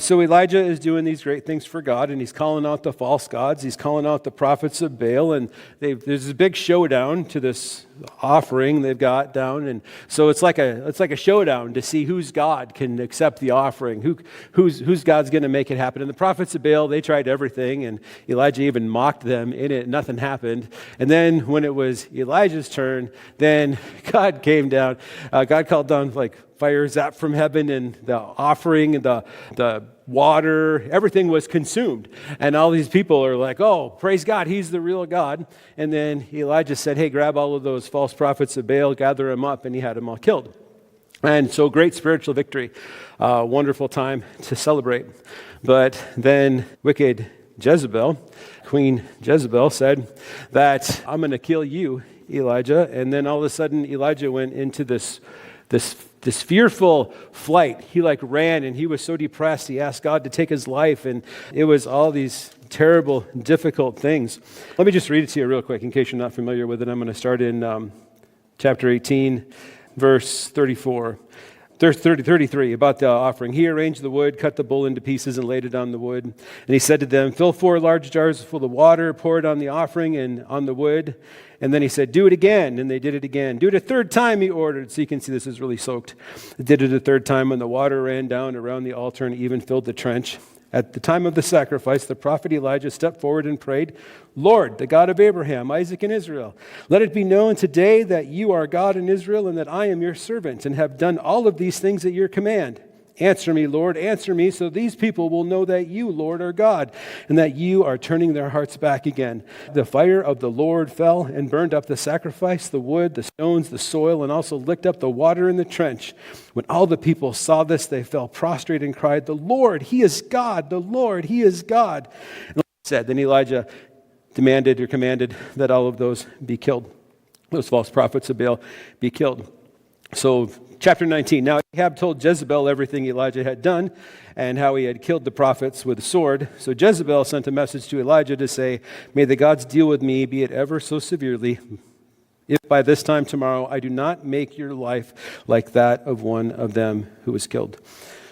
so Elijah is doing these great things for God, and he's calling out the false gods. He's calling out the prophets of Baal, and there's this big showdown to this offering they've got down, and so it's like a showdown to see whose God can accept the offering, whose God's going to make it happen. And the prophets of Baal, they tried everything, and Elijah even mocked them in it. Nothing happened. And then when it was Elijah's turn, then God came down. God called down like fire zapped from heaven, and the offering, the water, everything was consumed. And all these people are like, oh, praise God, he's the real God. And then Elijah said, hey, grab all of those false prophets of Baal, gather them up, and he had them all killed. And so great spiritual victory, wonderful time to celebrate. But then wicked Jezebel, Queen Jezebel, said that I'm going to kill you, Elijah. And then all of a sudden Elijah went into this fearful flight. He ran, and he was so depressed. He asked God to take his life, and it was all these terrible, difficult things. Let me just read it to you real quick in case you're not familiar with it. I'm going to start in chapter 18, verse 34. 33, about the offering. He arranged the wood, cut the bull into pieces, and laid it on the wood. And he said to them, fill 4 large jars full of water, pour it on the offering and on the wood. And then he said, do it again. And they did it again. Do it a third time, he ordered. So you can see this is really soaked. They did it a third time, and the water ran down around the altar and even filled the trench. At the time of the sacrifice, the prophet Elijah stepped forward and prayed, Lord, the God of Abraham, Isaac, and Israel, let it be known today that you are God in Israel, and that I am your servant, and have done all of these things at your command. Answer me, Lord, answer me, so these people will know that you, Lord, are God, and that you are turning their hearts back again. The fire of the Lord fell and burned up the sacrifice, the wood, the stones, the soil, and also licked up the water in the trench. When all the people saw this, they fell prostrate and cried, the Lord, he is God, the Lord, he is God. And said, then Elijah commanded that all of those be killed, those false prophets of Baal be killed. So, chapter 19. Now Ahab told Jezebel everything Elijah had done and how he had killed the prophets with a sword. So Jezebel sent a message to Elijah to say, may the gods deal with me, be it ever so severely, if by this time tomorrow I do not make your life like that of one of them who was killed.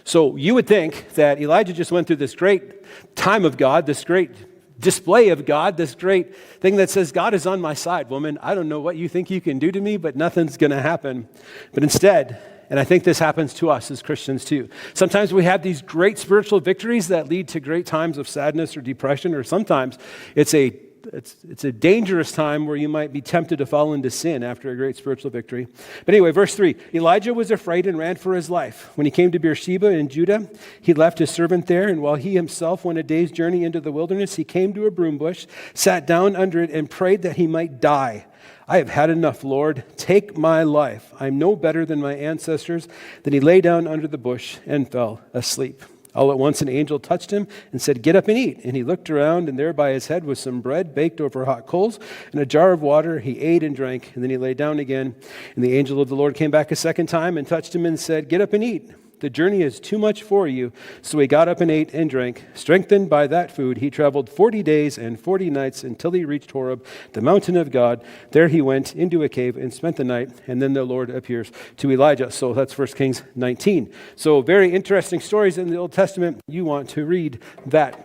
So you would think that Elijah just went through this great time of God, this great display of God, this great thing that says, God is on my side, woman. I don't know what you think you can do to me, but nothing's going to happen. But instead, and I think this happens to us as Christians too, sometimes we have these great spiritual victories that lead to great times of sadness or depression, or sometimes it's a dangerous time where you might be tempted to fall into sin after a great spiritual victory. But anyway, verse 3, Elijah was afraid and ran for his life. When he came to Beersheba in Judah, he left his servant there, and while he himself went a day's journey into the wilderness, he came to a broom bush, sat down under it, and prayed that he might die. I have had enough, Lord. Take my life. I am no better than my ancestors. Then he lay down under the bush and fell asleep. All at once an angel touched him and said, get up and eat. And he looked around, and there by his head was some bread baked over hot coals and a jar of water. He ate and drank, and then he lay down again. And the angel of the Lord came back a second time and touched him and said, get up and eat. The journey is too much for you. So he got up and ate and drank. Strengthened by that food, he traveled 40 days and 40 nights until he reached Horeb, the mountain of God. There he went into a cave and spent the night, and then the Lord appears to Elijah. So that's 1 Kings 19. So very interesting stories in the Old Testament. You want to read that.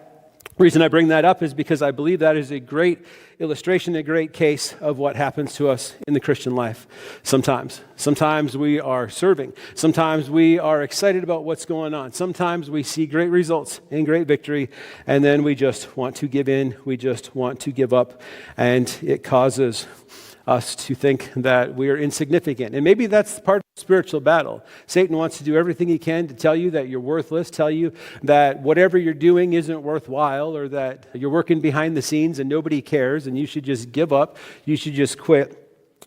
The reason I bring that up is because I believe that is a great illustration, a great case of what happens to us in the Christian life sometimes. Sometimes we are serving. Sometimes we are excited about what's going on. Sometimes we see great results and great victory, and then we just want to give in. We just want to give up, and it causes us to think that we are insignificant. And maybe that's part of the spiritual battle. Satan wants to do everything he can to tell you that you're worthless, tell you that whatever you're doing isn't worthwhile, or that you're working behind the scenes and nobody cares and you should just give up, you should just quit,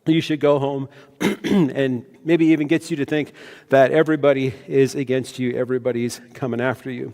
you should go home, and maybe even gets you to think that everybody is against you, everybody's coming after you.